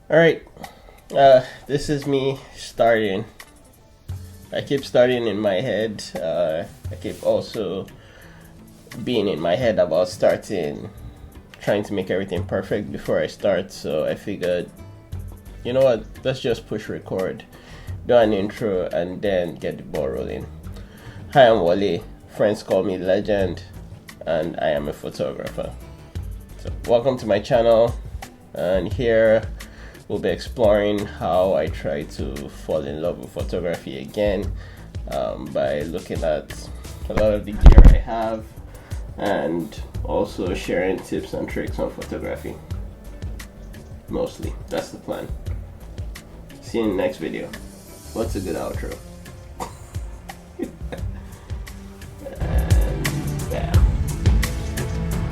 All right, this is me starting. I keep starting in my head. I keep also being in my head about starting, trying to make everything perfect before I start. So I figured, you know what? Let's just push record, do an intro, and then get the ball rolling. Hi, I'm Wale. Friends call me Legend, and I am a photographer. So welcome to my channel, and here we'll be exploring how I try to fall in love with photography again, by looking at a lot of the gear I have and also sharing tips and tricks on photography. Mostly, that's the plan. See you in the next video. What's a good outro?